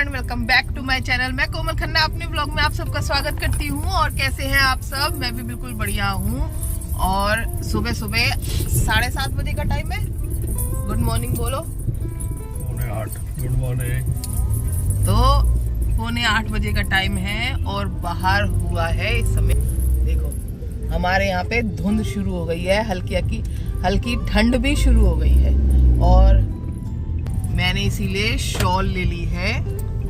Everyone, welcome back to my channel. मैं कोमल खन्ना अपने blog में आप सबका स्वागत करती हूँ। और कैसे हैं आप सब? मैं भी बिल्कुल बढ़िया हूँ। और सुबह सुबह 7:30 बजे का टाइम है। गुड मॉर्निंग बोलो। 7:45 गुड मॉर्निंग। तो 7:45 बजे का टाइम है और बाहर हुआ है इस समय, देखो हमारे यहाँ पे धुंध शुरू हो गई है, हल्की ठंड भी शुरू हो गई है। और मैंने इसीलिए शॉल ले ली है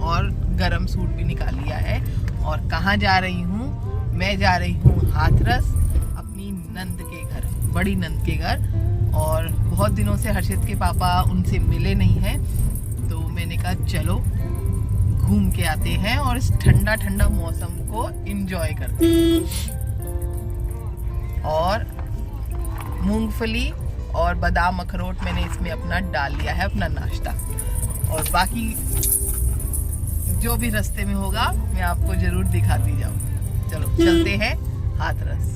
और गरम सूट भी निकाल लिया है। और कहाँ जा रही हूँ? मैं जा रही हूँ हाथरस, अपनी नंद के घर, बड़ी नंद के घर। और बहुत दिनों से हर्षित के पापा उनसे मिले नहीं हैं, तो मैंने कहा चलो घूम के आते हैं और इस ठंडा ठंडा मौसम को एंजॉय करते हैं। और मूंगफली और बादाम अखरोट मैंने इसमें अपना डाल लिया है, अपना नाश्ता। और बाकी जो भी रास्ते में होगा मैं आपको जरूर दिखाती जाऊँ। चलो चलते हैं हाथरस।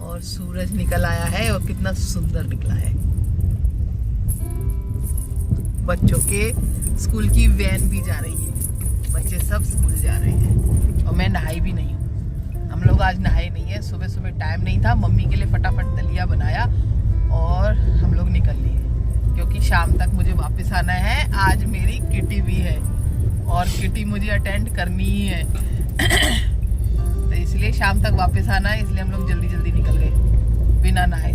और सूरज निकल आया है और कितना सुंदर निकला है। बच्चों के स्कूल की वैन भी जा रही है, बच्चे सब स्कूल जा रहे हैं। और मैं नहाई भी नहीं हूँ, हम लोग आज नहाए नहीं है। सुबह सुबह टाइम नहीं था, मम्मी के लिए फटाफट दलिया बनाया और हम लोग निकल लिए, क्योंकि शाम तक मुझे वापस आना है। आज मेरी किटी भी है और किटी मुझे अटेंड करनी ही है तो इसलिए शाम तक वापस आना है, इसलिए हम लोग जल्दी जल्दी निकल गए बिना नहाए।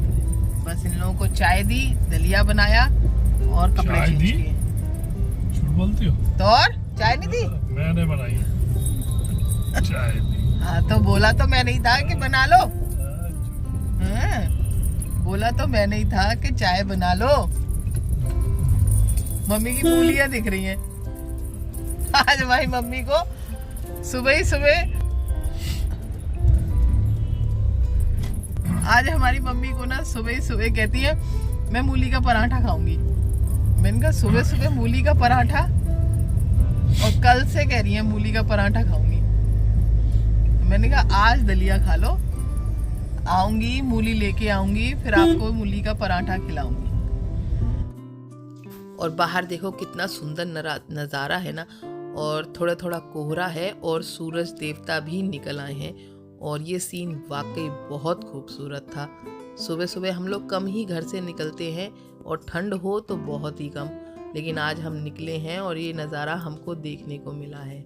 बस इन लोगों को चाय दी, दलिया बनाया और कपड़े चेंज किए। झूठ बोलती हो? तो और चाय नहीं दी? मैंने बनाई चाय दी। हाँ तो बोला तो मैं नहीं था कि बना लो। बोला तो मैं नहीं था कि चाय बना लो। मम्मी की मूलियां दिख रही हैं आज भाई मम्मी को सुबह ही सुबह। आज हमारी मम्मी को ना सुबह ही सुबह कहती है मैं मूली का पराठा खाऊंगी। मैंने कहा सुबह सुबह मूली का पराठा? और कल से कह रही है मूली का पराठा खाऊंगी। मैंने कहा आज दलिया खा लो, आऊंगी मूली लेके आऊंगी, फिर आपको मूली का पराठा खिलाऊंगी। और बाहर देखो कितना सुंदर नज़ारा है ना। और थोड़ा थोड़ा कोहरा है और सूरज देवता भी निकल आए हैं। और ये सीन वाकई बहुत खूबसूरत था। सुबह सुबह हम लोग कम ही घर से निकलते हैं और ठंड हो तो बहुत ही कम, लेकिन आज हम निकले हैं और ये नज़ारा हमको देखने को मिला है।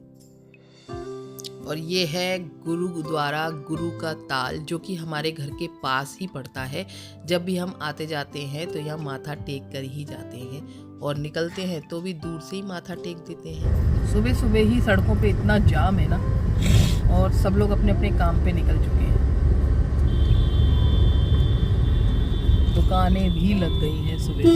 और ये है गुरुद्वारा गुरु का ताल, जो कि हमारे घर के पास ही पड़ता है। जब भी हम आते जाते हैं तो यहाँ माथा टेक कर ही जाते हैं, और निकलते हैं तो भी दूर से ही माथा टेक देते हैं। सुबह सुबह ही सड़कों पे इतना जाम है ना, और सब लोग अपने अपने काम पे निकल चुके हैं। दुकानें भी लग गई हैं सुबह सुबह।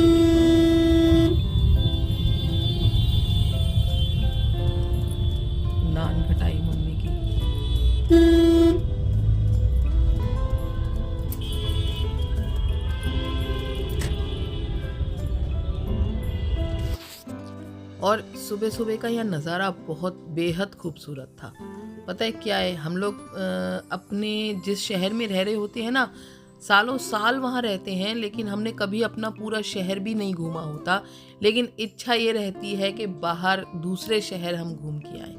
नान खटाई मम्मी की। और सुबह सुबह का यह नज़ारा बहुत बेहद खूबसूरत था। पता है क्या है, हम लोग अपने जिस शहर में रह रहे होते हैं ना, सालों साल वहाँ रहते हैं, लेकिन हमने कभी अपना पूरा शहर भी नहीं घूमा होता। लेकिन इच्छा ये रहती है कि बाहर दूसरे शहर हम घूम के आएँ,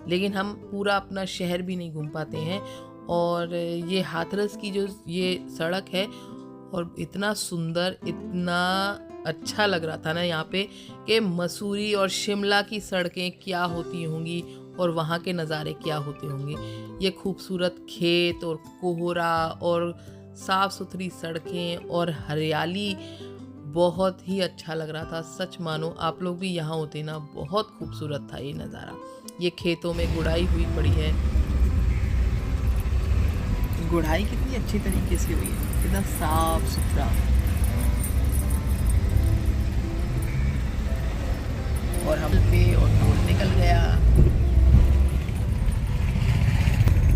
लेकिन हम पूरा अपना शहर भी नहीं घूम पाते हैं। और ये हाथरस की जो ये सड़क है, और इतना सुंदर, इतना अच्छा लग रहा था ना यहाँ पे कि मसूरी और शिमला की सड़कें क्या होती होंगी और वहाँ के नज़ारे क्या होते होंगे। ये खूबसूरत खेत और कोहरा और साफ़ सुथरी सड़कें और हरियाली बहुत ही अच्छा लग रहा था। सच मानो आप लोग भी यहाँ होते ना, बहुत खूबसूरत था ये नज़ारा। ये खेतों में गुड़ाई हुई पड़ी है, गुड़ाई कितनी अच्छी तरीके से हुई है, कितना साफ सुथरा। और हम पे और टोल निकल गया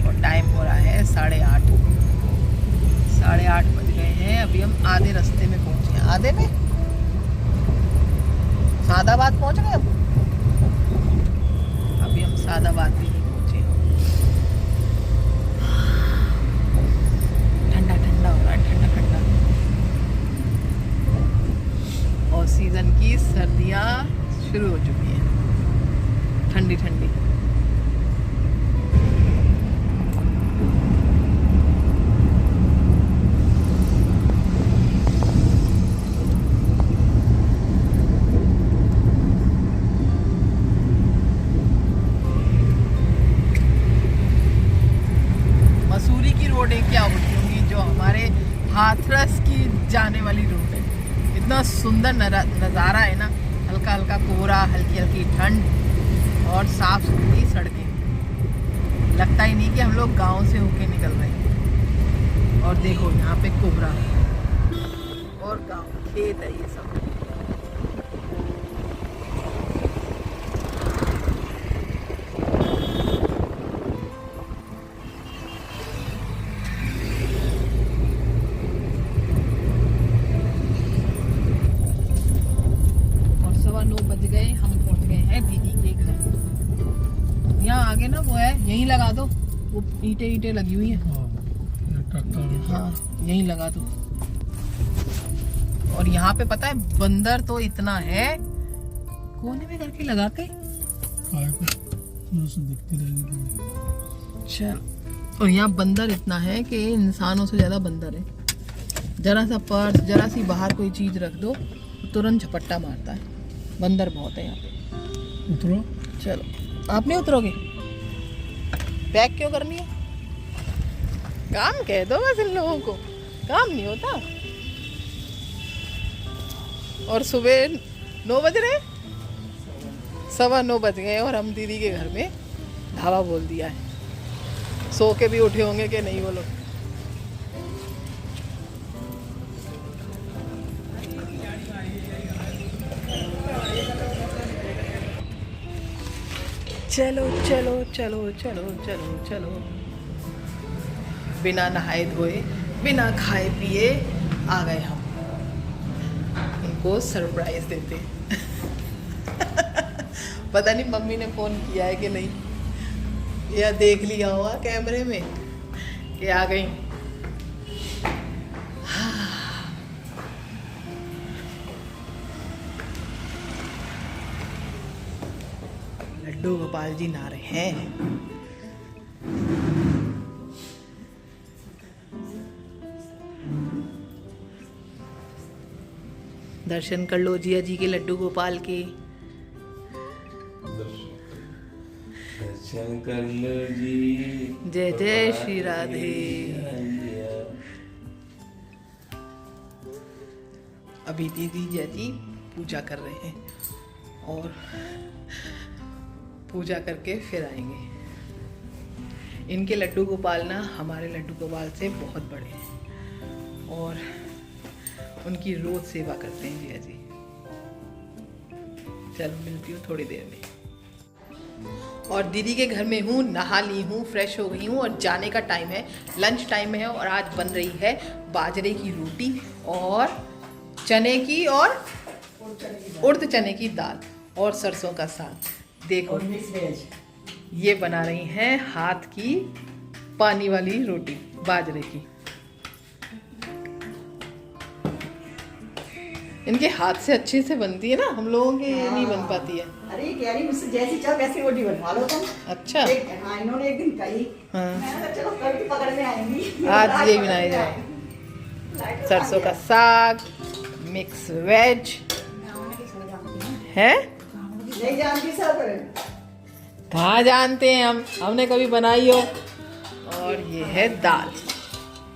और टाइम हो रहा है 8:30। 8:30 बज गए हैं। अभी हम आधे रास्ते में पहुंचे हैं। आधे में सादाबाद पहुंच गए। अभी हम सादाबाद भी नहीं पहुंचे। ठंडा ठंडा हो रहा है, ठंडा ठंडा। और सीज़न की सर्दियाँ शुरू हो चुकी हैं, ठंडी ठंडी। मसूरी की रोडें क्या होती होंगी जो हमारे हाथरस की जाने वाली रोड है। इतना सुंदर नज़ारा है ना, हल्का हल्का कोहरा, हल्की हल्की ठंड और साफ सुथरी सड़कें। लगता ही नहीं कि हम लोग गांव से होके निकल रहे हैं। और देखो यहाँ पे कोहरा और गांव, खेत है ये सब। यहाँ आगे ना वो है, यहीं लगा दो, वो ईंटें लगी हुई हैं। हाँ यहीं लगा दो। और यहाँ पे पता है बंदर तो इतना है, कोने में करके लगाते चल। और यहाँ बंदर इतना है कि इंसानों से ज्यादा बंदर है। जरा सा पर्स, जरा सी बाहर कोई चीज रख दो, तुरंत झपट्टा मारता है। बंदर बहुत है यहाँ पे। उतरो। चलो, आप नहीं उतरोगे? बैग क्यों करनी है? काम कह दो बस, इन लोगों को काम नहीं होता। और सुबह 9 बज रहे, 9:15 बज गए और हम दीदी के घर में ढाबा बोल दिया है। सो के भी उठे होंगे कि नहीं वो लोग। चलो चलो चलो चलो चलो चलो। बिना नहाए धोए, बिना खाए पिए आ गए हम उनको सरप्राइज देते। पता नहीं मम्मी ने फ़ोन किया है कि नहीं, या देख लिया होगा कैमरे में कि आ गई। लड्डू गोपाल जी नहा रहे हैं। दर्शन कर लो जिया जी के, लड्डू गोपाल के। दर्शन कर लो जी। जय जय श्री राधे। अभी दीदी जय जी पूजा कर रहे हैं और पूजा करके फिर आएंगे। इनके लड्डू गोपाल ना हमारे लड्डू गोपाल से बहुत बड़े हैं और उनकी रोज सेवा करते हैं जिया जी। चलो मिलती हूँ थोड़ी देर में। और दीदी के घर में हूँ, नहा ली हूँ, फ्रेश हो गई हूँ और जाने का टाइम है, लंच टाइम है। और आज बन रही है बाजरे की रोटी और चने की और उड़द चने की दाल और सरसों का साग। देखो ये बना रही हैं हाथ की पानी वाली रोटी बाजरे की। इनके हाथ से अच्छे से बनती है ना, हम लोगों के नहीं बन पाती है। अरे कह रही मुझसे जैसी चाहो वैसी रोटी बनवा लो तुम। अच्छा हाँ, इन्होंने एक दिन कही। हाँ। मैंने कहा चलो कल की पकड़ में आएंगी। आज ये बनाया जाए सरसों का साग, मिक्स वेज है। नहीं जानती सब। कहाँ जानते हैं हम, हमने कभी बनाई हो। और ये है दाल,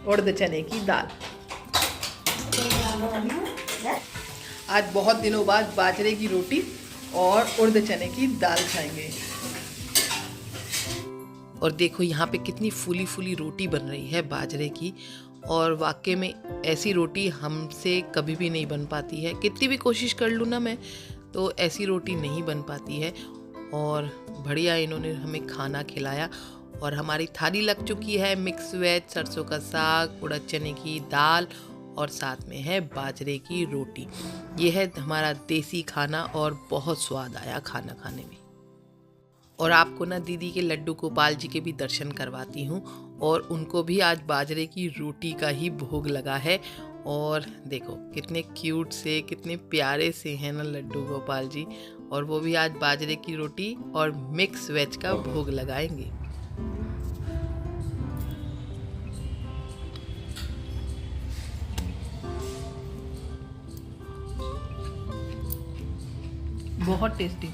उड़द चने की दाल। आज बहुत दिनों बाद बाजरे की रोटी और उड़द चने की दाल खाएंगे। और देखो यहाँ पे कितनी फूली फूली रोटी बन रही है बाजरे की। और वाकई में ऐसी रोटी हमसे कभी भी नहीं बन पाती है, कितनी भी कोशिश कर लूँ ना मैं तो ऐसी रोटी नहीं बन पाती है। और बढ़िया इन्होंने हमें खाना खिलाया और हमारी थाली लग चुकी है। मिक्स वेज, सरसों का साग, उड़द चने की दाल और साथ में है बाजरे की रोटी। ये है हमारा देसी खाना और बहुत स्वाद आया खाना खाने में। और आपको ना दीदी के लड्डू गोपाल जी के भी दर्शन करवाती हूँ। और उनको भी आज बाजरे की रोटी का ही भोग लगा है और देखो कितने क्यूट से, कितने प्यारे से हैं ना लड्डू गोपाल जी। और वो भी आज बाजरे की रोटी और मिक्स वेज का भोग लगाएंगे। बहुत टेस्टी,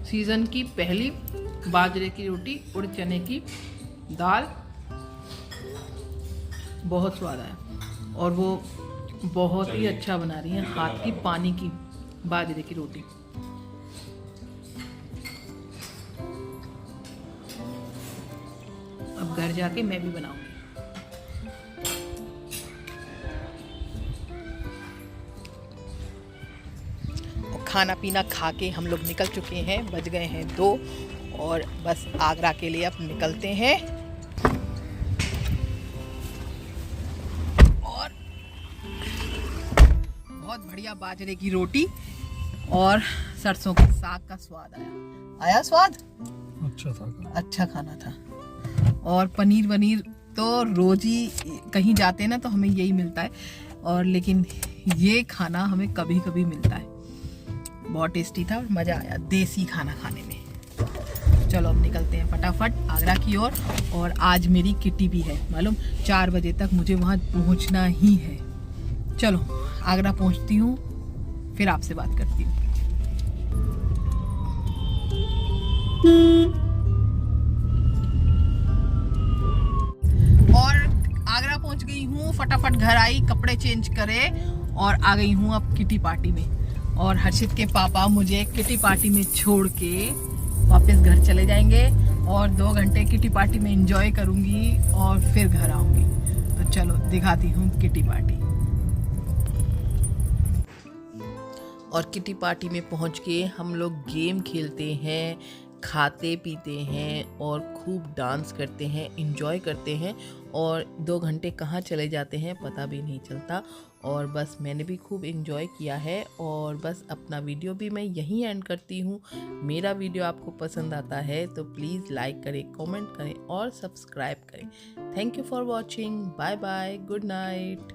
सीज़न की पहली बाजरे की रोटी, उड़द चने की दाल, बहुत स्वाद आया। और वो बहुत ही अच्छा बना रही हैं, हाथ की पानी की बाजरे की रोटी। अब घर जाके मैं भी बनाऊंगी। खाना पीना खा के हम लोग निकल चुके हैं, बज गए हैं 2 और बस आगरा के लिए अब निकलते हैं। और बहुत बढ़िया बाजरे की रोटी और सरसों के साग का स्वाद आया स्वाद। अच्छा खाना था। और पनीर तो रोज ही कहीं जाते हैं ना तो हमें यही मिलता है, और लेकिन ये खाना हमें कभी कभी मिलता है। बहुत टेस्टी था और मज़ा आया देसी खाना खाने में। चलो अब निकलते हैं फटाफट आगरा की ओर। और आज मेरी किटी भी है, मालूम 4 बजे तक मुझे वहाँ पहुँचना ही है। चलो आगरा पहुँचती हूँ, फिर आपसे बात करती हूँ। और आगरा पहुँच गई हूँ, फटाफट घर आई, कपड़े चेंज करे और आ गई हूँ अब किटी पार्टी में। और हर्षित के पापा मुझे किटी पार्टी में छोड़ के वापस घर चले जाएंगे और 2 घंटे किटी पार्टी में एंजॉय करूंगी और फिर घर आऊंगी। तो चलो दिखाती हूँ किटी पार्टी। और किटी पार्टी में पहुँच के हम लोग गेम खेलते हैं, खाते पीते हैं और खूब डांस करते हैं, एंजॉय करते हैं। और 2 घंटे कहाँ चले जाते हैं पता भी नहीं चलता। और बस मैंने भी खूब एंजॉय किया है। और बस अपना वीडियो भी मैं यहीं एंड करती हूँ। मेरा वीडियो आपको पसंद आता है तो प्लीज़ लाइक करें, कमेंट करें और सब्सक्राइब करें। Thank you for watching. Bye bye, good night.